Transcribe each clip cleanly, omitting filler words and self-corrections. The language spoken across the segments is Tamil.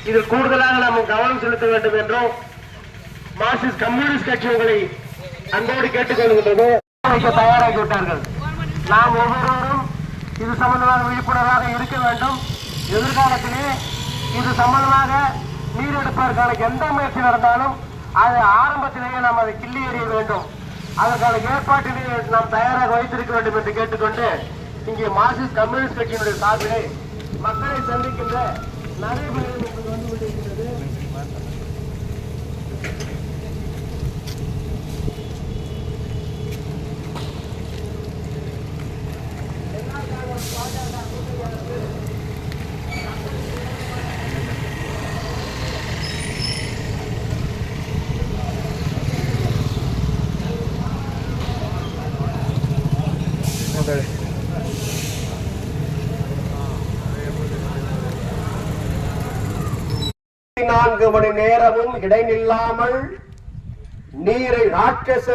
இதில் கூடுதலாக நாம் கவனம் செலுத்த வேண்டும் என்றும் மார்க்சிஸ்ட் கம்யூனிஸ்ட் கட்சி உங்களை அன்போடு கேட்டுக்கொள்கின்றது. தயாராகிவிட்டார்கள். நாம் ஒவ்வொருவரும் இது சம்பந்தமாக விழிப்புணர்வாக இருக்க வேண்டும். எதிர்காலத்திலே இது சம்பந்தமாக நீர் எடுப்பதற்கான எந்த முயற்சி நடந்தாலும் அது ஆரம்பத்திலேயே நாம் அதை கிள்ளி எறிய வேண்டும். அதற்கான ஏற்பாட்டிலே நாம் தயாராக வைத்திருக்க வேண்டும் என்று கேட்டுக்கொண்டு இங்கே மார்க்சிஸ்ட் கம்யூனிஸ்ட் கட்சியினுடைய சார்பிலே மக்களை சந்திக்கின்ற நடைமுறை வந்து கொண்டிருக்கிறது. நான்கு மணி நேரமும் இடைநில்லாமல் நீரை ராட்சச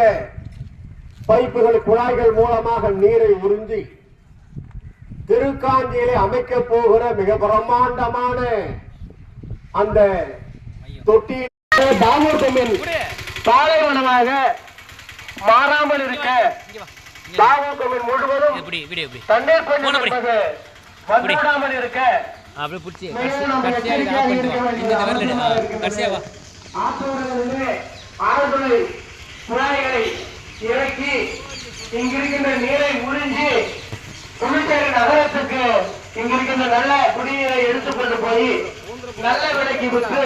பைப்புகள் குழாய்கள் மூலமாக நீரை உறிஞ்சி திருக்காஞ்சியிலே அமைக்க போகிற மிக பிரம்மாண்டமான அந்த தொட்டி தாமோதமின் பாலைவனமாக மாறாமல் இருக்க தாமோதமின் முழுவதும் தண்ணீர் பஞ்சம் என்பது வந்துவிடாமல் இருக்க ஆழ்துளை குழாய்களை இறக்கி இங்கிருக்கின்ற நீரை உறிஞ்சி புதுச்சேரி நகரத்துக்கு இங்கிருக்கின்ற நல்ல குடிநீரை எடுத்துக்கொண்டு போய் நல்ல விலைக்கு விட்டு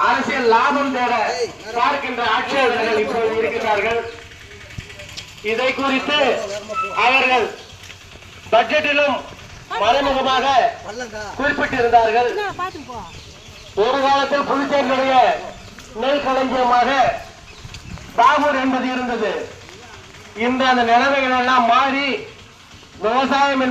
அரசியல் லாபம் தேட பார்க்கின்ற ஆட்சியாளர்கள் இப்போது இருக்கிறார்கள். இதை குறித்து அவர்கள் பட்ஜெட்டிலும் மறைமுகமாக குறிப்பிட்டிருந்தார்கள். ஒரு காலத்தில் புதுச்சேரியுடைய நெல் களஞ்சியமாக தாகூர் என்பது இருந்தது. இன்று அந்த நிலைமைகள் எல்லாம் மாறி விவசாயம்